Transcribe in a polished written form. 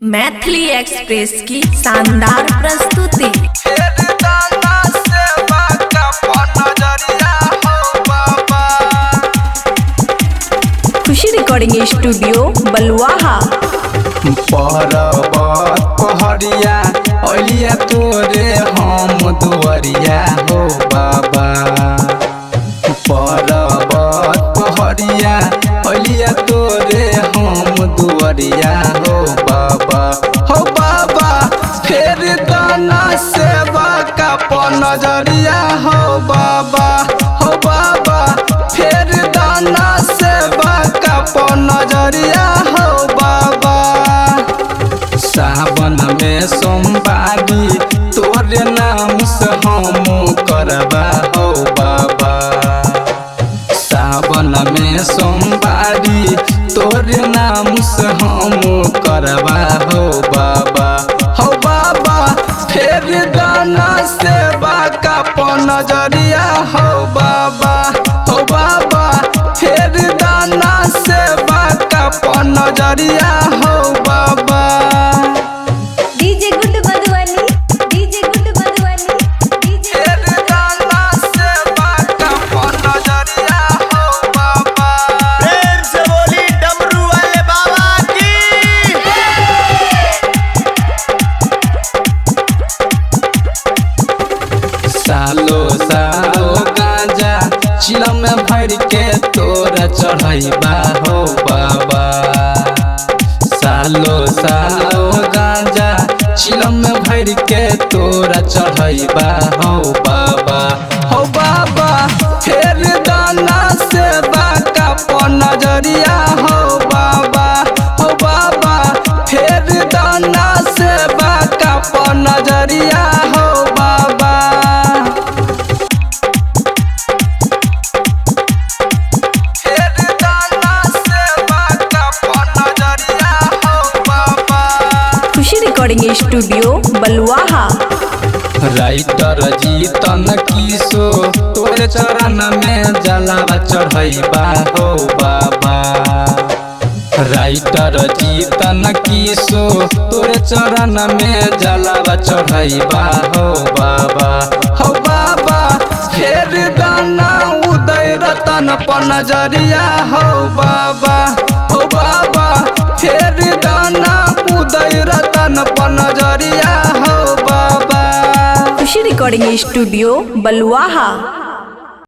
Maithili express की शानदार प्रस्तुति। खुशी रिकॉर्डिंग स्टूडियो बलुआहा। पहरिया अलिया तोरे हम दुआरिया हो बाबा। पहरिया अलिया तोरे हम दुआरिया हो बाबा। हो बाबा फेर दाना सेवा का नजरिया हो बाबा। हो बाबा फेर दाना सेवा का नजरिया हो बाबा। सावन में सोमवारी तोरे नाम से हम करबा हो बाबा। सावन में सोमवारी तोरे नाम से हम करबा हो बाबा। हो बाबा फेर दाना सेवा का नजरिया हो बाबा। हो बाबा फेर दाना सेवा का नजरिया हो बाबा। DJ good Madhubani, DJ good Madhubani, DJ फेर दाना सेवा का नजरिया हो बाबा। प्रेम से बोली डमरू वाले बाबा की। सालो सालो गांजा चिलम में भर के तोरा चढ़ाइबा हो बाबा। सालो सालो गांजा चिलम में भर के तोरा चढ़ाइबा हो बाबा। हो बाबा फेर दाना सेवा का नजरिया हो बाबा। हो बाबा फेर दाना सेवा का नजरिया हो बाबा। फेर दाना सेवा का नजरिया हो बाबा। खुशी रिकॉर्डिंग स्टूडियो बलुआहा। राइटर जीतन किशो तोरे चरण में जलावा चढ़ाइबा हो बाबा। राइटर जीतन किशो तोरे चरण में जलावा चढ़ाइबा हो बाबा। हो बाबा फेर दाना उदय रतन पर नजरिया हो बाबा। हो बाबा फेर दाना उदय रतन पर नजरिया हो बाबा। खुशी रिकॉर्डिंग स्टूडियो बलुआहा।